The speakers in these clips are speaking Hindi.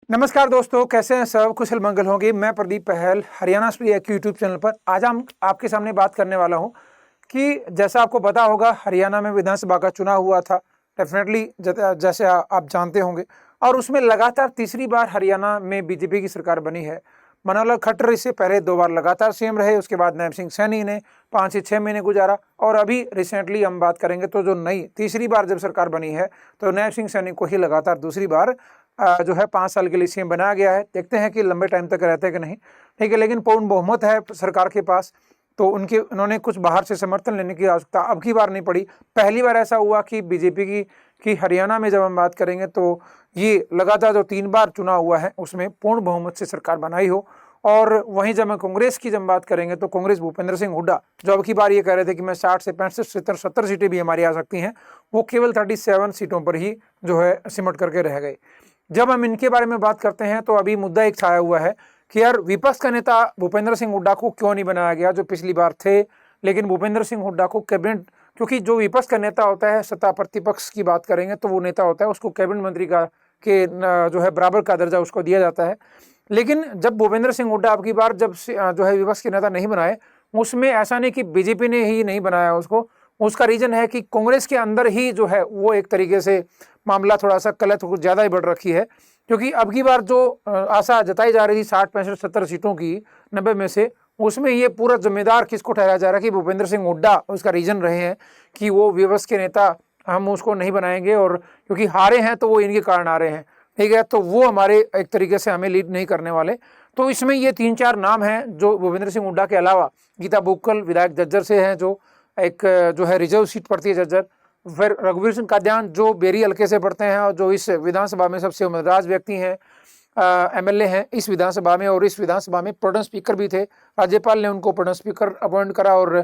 नमस्कार दोस्तों, कैसे हैं सब? कुशल मंगल होंगे। मैं प्रदीप पहल हरियाणा स्प्री एक यूट्यूब चैनल पर आज हम आपके सामने बात करने वाला हूं कि जैसा आपको पता होगा, हरियाणा में विधानसभा का चुनाव हुआ था। डेफिनेटली जैसे आप जानते होंगे, और उसमें लगातार तीसरी बार हरियाणा में बीजेपी की सरकार बनी है। मनोहर खट्टर इससे पहले 2 बार लगातार सीएम रहे। उसके बाद नैब सिंह सैनी ने 5 से 6 महीने गुजारा, और अभी रिसेंटली हम बात करेंगे तो जो नई तीसरी बार जब सरकार बनी है तो नैब सिंह सैनी को ही लगातार दूसरी बार जो है 5 साल के लिए सीएम बनाया गया है। देखते हैं कि लंबे टाइम तक रहते हैं कि नहीं, ठीक है। लेकिन पूर्ण बहुमत है सरकार के पास, तो उन्होंने कुछ बाहर से समर्थन लेने की आवश्यकता अब की बार नहीं पड़ी। पहली बार ऐसा हुआ कि बीजेपी की हरियाणा में जब हम बात करेंगे तो ये लगातार जो 3 बार चुनाव हुआ है उसमें पूर्ण बहुमत से सरकार बनाई हो। और वहीं जब हम कांग्रेस की जब बात करेंगे तो कांग्रेस भूपेंद्र सिंह हुड्डा जो अब की बार ये कह रहे थे कि मैं 60 से 65 70 सीटें भी हमारी आ सकती हैं, वो केवल 37 सीटों पर ही जो है सिमट करके रह गए। जब हम इनके बारे में बात करते हैं तो अभी मुद्दा एक छाया हुआ है कि यार विपक्ष का नेता भूपेंद्र सिंह हुड्डा को क्यों नहीं बनाया गया, जो पिछली बार थे। लेकिन भूपेंद्र सिंह हुड्डा को कैबिनेट, क्योंकि जो विपक्ष का नेता होता है, सत्ता प्रतिपक्ष की बात करेंगे तो वो नेता होता है, उसको कैबिनेट मंत्री का के जो है बराबर का दर्जा उसको दिया जाता है। लेकिन जब भूपेंद्र सिंह हुड्डा अब की बार जब जो है विपक्ष के नेता नहीं बनाए, उसमें ऐसा नहीं कि बीजेपी ने ही नहीं बनाया उसको। उसका रीजन है कि कांग्रेस के अंदर ही जो है वो एक तरीके से मामला थोड़ा सा गलत कुछ ज़्यादा ही बढ़ रखी है। क्योंकि अब की बार जो आशा जताई जा रही थी 60 65 70 सीटों की 90 में से, उसमें ये पूरा जिम्मेदार किसको ठहराया जा रहा है कि भूपेंद्र सिंह हुड्डा उसका रीजन रहे हैं कि वो विपक्ष के नेता हम उसको नहीं बनाएंगे, और क्योंकि हारे हैं तो वो इनके कारण आ रहे हैं, ठीक है। तो वो हमारे एक तरीके से हमें लीड नहीं करने वाले। तो इसमें ये 3-4 नाम हैं जो भूपेंद्र सिंह हुड्डा के अलावा गीता बुक्कल विधायक झज्जर से हैं, जो एक जो है रिजर्व सीट पड़ती है झज्जर। फिर रघुवीर सिंह काद्यान जो बेरी हल्के से पढ़ते हैं और जो इस विधानसभा में सबसे उम्रदराज व्यक्ति हैं, एमएलए हैं इस विधानसभा में, और इस विधानसभा में प्रोटेम स्पीकर भी थे। राज्यपाल ने उनको प्रोटेम स्पीकर अपॉइंट करा और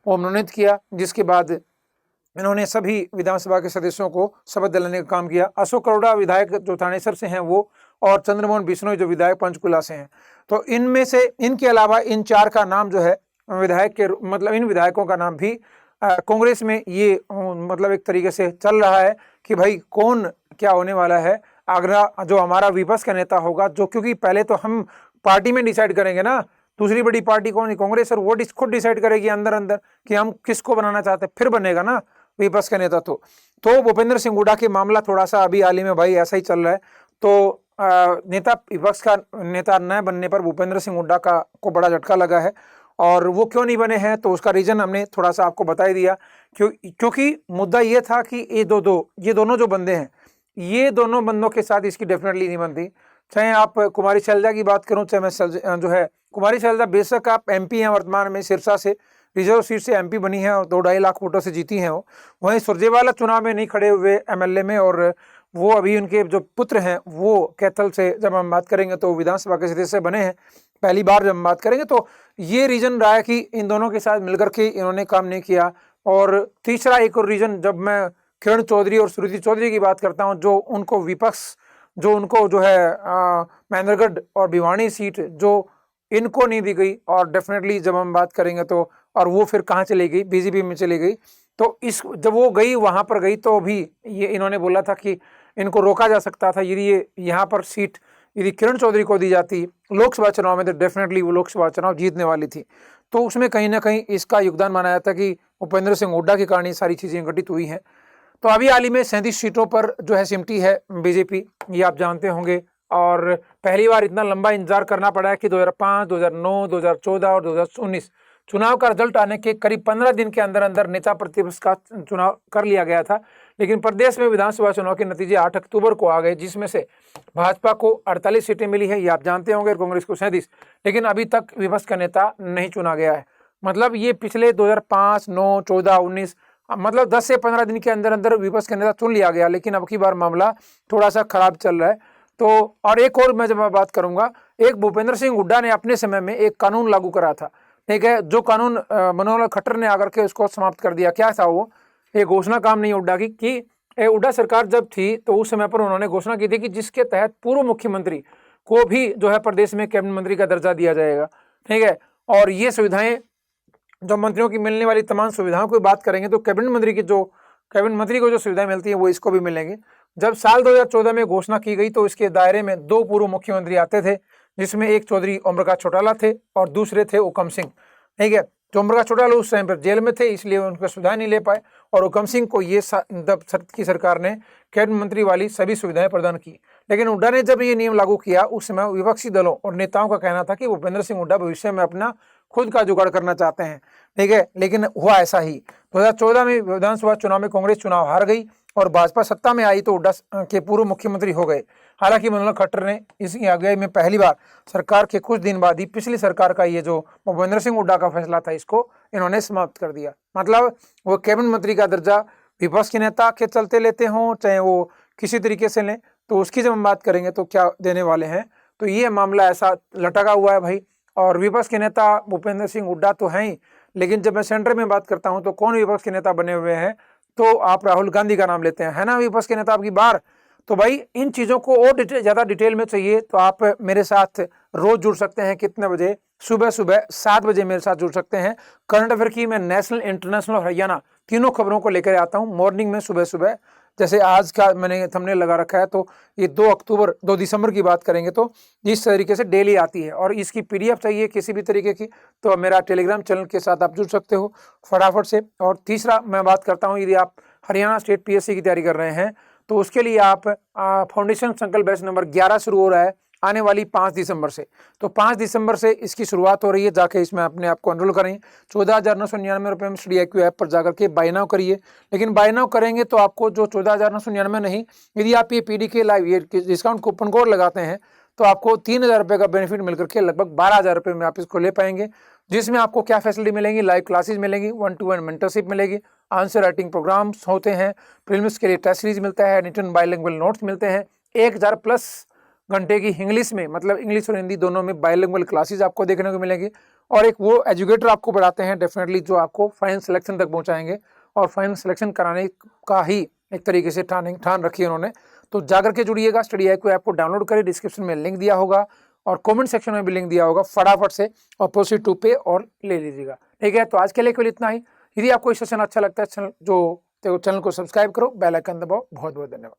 वो मनोनीत किया, जिसके बाद इन्होंने सभी विधानसभा के सदस्यों को शपथ दिलाने का काम किया। अशोक अरोड़ा विधायक जो थानेसर से हैं वो, और चंद्रमोहन बिश्नोई जो विधायक पंचकुला से हैं। तो इनमें से इनके अलावा इन 4 का नाम जो है विधायक के मतलब इन विधायकों का नाम भी कांग्रेस में ये मतलब एक तरीके से चल रहा है कि भाई कौन क्या होने वाला है। आगरा जो हमारा विपक्ष का नेता होगा, जो क्योंकि पहले तो हम पार्टी में डिसाइड करेंगे ना, दूसरी बड़ी पार्टी कौन, कांग्रेस, और वो खुद डिसाइड करेगी अंदर अंदर कि हम किसको बनाना चाहते हैं, फिर बनेगा ना विपक्ष का नेता। तो भूपेंद्र सिंह हुड्डा के मामला थोड़ा सा अभी हाल ही में भाई ऐसा ही चल रहा है। तो नेता विपक्ष का नेता न बनने पर भूपेंद्र सिंह हुड्डा को बड़ा झटका लगा है, और वो क्यों नहीं बने हैं तो उसका रीजन हमने थोड़ा सा आपको बता ही दिया। क्योंकि मुद्दा ये था कि ये दोनों जो बंदे हैं, ये दोनों बंदों के साथ इसकी डेफिनेटली नहीं बनती। चाहे आप कुमारी शैलजा की बात करूं, चाहे मैं जो है कुमारी शैलजा बेशक आप एमपी हैं वर्तमान में, सिरसा से रिजर्व सीट से एमपी बनी है और 2-2.5 लाख वोटों से जीती हैं वो। वहीं सुरजेवाला चुनाव में नहीं खड़े हुए एमएलए में, और वो अभी उनके जो पुत्र हैं वो कैथल से जब हम बात करेंगे तो विधानसभा के सदस्य बने हैं पहली बार जब हम बात करेंगे। तो ये रीजन रहा है कि इन दोनों के साथ मिलकर के इन्होंने काम नहीं किया। और तीसरा एक और रीजन, जब मैं किरण चौधरी और श्रुति चौधरी की बात करता हूँ, जो उनको विपक्ष जो है महेंद्रगढ़ और भिवानी सीट जो इनको नहीं दी गई, और डेफिनेटली जब हम बात करेंगे तो और वो फिर कहाँ चली गई, बीजेपी में चली गई। तो जब वो गई वहाँ पर गई तो भी ये इन्होंने बोला था कि इनको रोका जा सकता था यदि ये यहाँ पर सीट यदि किरण चौधरी को दी जाती लोकसभा चुनाव में, तो डेफिनेटली वो लोकसभा चुनाव जीतने वाली थी। तो उसमें कहीं ना कहीं इसका योगदान माना जाता है कि भूपेंद्र सिंह हुड्डा के कारण ये सारी चीज़ें घटित हुई हैं। तो अभी हाल ही में 37 सीटों पर जो है सिमटी है बीजेपी, ये आप जानते होंगे। और पहली बार इतना लंबा इंतजार करना पड़ा है कि 2005, 2009, 2014 और 2019 चुनाव का रिजल्ट आने के करीब 15 दिन के अंदर अंदर नेता प्रतिपक्ष का चुनाव कर लिया गया था। लेकिन प्रदेश में विधानसभा चुनाव के नतीजे 8 अक्टूबर को आ गए, जिसमें से भाजपा को 48 सीटें मिली है, ये आप जानते होंगे, और कांग्रेस को 37। लेकिन अभी तक विपक्ष का नेता नहीं चुना गया है। मतलब ये पिछले 2005, 9, 14, 19 मतलब 10 से 15 दिन के अंदर अंदर विपक्ष का नेता चुन लिया गया। लेकिन अब की बार मामला थोड़ा सा खराब चल रहा है। तो और एक और मैं जब बात करूंगा, एक भूपेंद्र सिंह हुड्डा ने अपने समय में एक कानून लागू करा था, ठीक है, जो कानून मनोहर खट्टर ने आकर के उसको समाप्त कर दिया। क्या था वो? ये घोषणा काम नहीं हुड्डा की कि हुड्डा सरकार जब थी तो उस समय पर उन्होंने घोषणा की थी कि जिसके तहत पूर्व मुख्यमंत्री को भी जो है प्रदेश में कैबिनेट मंत्री का दर्जा दिया जाएगा, ठीक है। और ये सुविधाएं जो मंत्रियों की मिलने वाली तमाम सुविधाओं की बात करेंगे तो कैबिनेट मंत्री को जो सुविधाएं मिलती हैं वो इसको भी मिलेंगे। जब साल 2014 में घोषणा की गई तो इसके दायरे में 2 पूर्व मुख्यमंत्री आते थे, जिसमें एक चौधरी ओम प्रकाश चौटाला थे और दूसरे थे हुकम सिंह। ठीक है, जो ओम प्रकाश चौटाला उस टाइम पर जेल में थे, इसलिए उनका सुविधाएं नहीं ले पाए, और हुकम सिंह को ये की सरकार ने कैबिनेट मंत्री वाली सभी सुविधाएं प्रदान की। लेकिन हुड्डा ने जब ये नियम लागू किया, उस समय विपक्षी दलों और नेताओं का कहना था कि भूपेंद्र सिंह हुड्डा भविष्य में अपना खुद का जुगाड़ करना चाहते हैं। ठीक है, लेकिन हुआ ऐसा ही। 2014 में विधानसभा चुनाव में कांग्रेस चुनाव हार गई और भाजपा सत्ता में आई तो हुड्डा के पूर्व मुख्यमंत्री हो गए। हालांकि मनोहर खट्टर ने इसकी अगुवाई में पहली बार सरकार के कुछ दिन बाद ही पिछली सरकार का ये जो भूपेंद्र सिंह हुड्डा का फैसला था, इसको इन्होंने समाप्त कर दिया। मतलब वो कैबिनेट मंत्री का दर्जा विपक्ष के नेता के चलते लेते हों, चाहे वो किसी तरीके से लें, तो उसकी जब हम बात करेंगे तो क्या देने वाले हैं। तो ये मामला ऐसा लटका हुआ है भाई। और विपक्ष के नेता भूपेंद्र सिंह हुड्डा तो हैं ही, लेकिन जब मैं सेंटर में बात करता हूं तो कौन विपक्ष के नेता बने हुए हैं, तो आप राहुल गांधी का नाम लेते हैं, है ना विपक्ष के नेता आपकी बार। तो भाई इन चीज़ों को और ज़्यादा डिटेल में चाहिए तो आप मेरे साथ रोज जुड़ सकते हैं। कितने बजे? सुबह 7 बजे मेरे साथ जुड़ सकते हैं। करंट अफेयर की मैं नेशनल, इंटरनेशनल और हरियाणा तीनों खबरों को लेकर आता हूँ मॉर्निंग में, सुबह। जैसे आज का मैंने थंबनेल लगा रखा है, तो ये 2 दिसंबर की बात करेंगे तो इस तरीके से डेली आती है। और इसकी PDF चाहिए किसी भी तरीके की, तो मेरा टेलीग्राम चैनल के साथ आप जुड़ सकते हो फटाफट से। और तीसरा मैं बात करता हूँ, यदि आप हरियाणा स्टेट PSC की तैयारी कर रहे हैं तो उसके लिए आप फाउंडेशन संकल्प बैच नंबर 11 शुरू हो रहा है आने वाली 5 दिसंबर से। तो 5 दिसंबर से इसकी शुरुआत हो रही है। जाके इसमें अपने आप को एनरोल करें। 14,999 रुपये में स्टडी IQ ऐप पर जाकर के बाय नाउ करिए। लेकिन बाय नाउ करेंगे तो आपको जो 14,999 नहीं, यदि आप ये PDK लाइव ये डिस्काउंट कूपन कोड लगाते हैं तो आपको 3,000 रुपये का बेनिफिट मिलकर के लगभग 12,000 रुपये में आप इसको ले पाएंगे। जिसमें आपको क्या फैसिलिटी मिलेंगी? लाइव क्लासेज मिलेंगी, 1-to-1 मेंटरशिप मिलेगी, आंसर राइटिंग प्रोग्राम्स होते हैं, प्रीलिम्स के लिए टेस्ट सीरीज मिलता है, रिटन बाइलिंगुअल नोट्स मिलते हैं, 1000+ घंटे की इंग्लिश में, मतलब इंग्लिश और हिंदी दोनों में बाइलिंगुअल क्लासेज आपको देखने को मिलेगी। और एक वो एजुकेटर आपको पढ़ाते हैं डेफिनेटली, जो आपको फाइनल सिलेक्शन तक पहुंचाएंगे। और फाइनल सिलेक्शन कराने का ही एक तरीके से ठान रखी है उन्होंने। तो जाकर के जुड़िएगा, स्टडी IQ ऐप को डाउनलोड करिए, डिस्क्रिप्शन में लिंक दिया होगा और कमेंट सेक्शन में भी लिंक दिया होगा, फटाफट से और प्रोसीड टू पे और ले लीजिएगा। ठीक है, तो आज के लिए केवल इतना ही। यदि आपको इस सेशन अच्छा लगता है, चैनल को सब्सक्राइब करो, बेल आइकन दबाओ। बहुत बहुत धन्यवाद।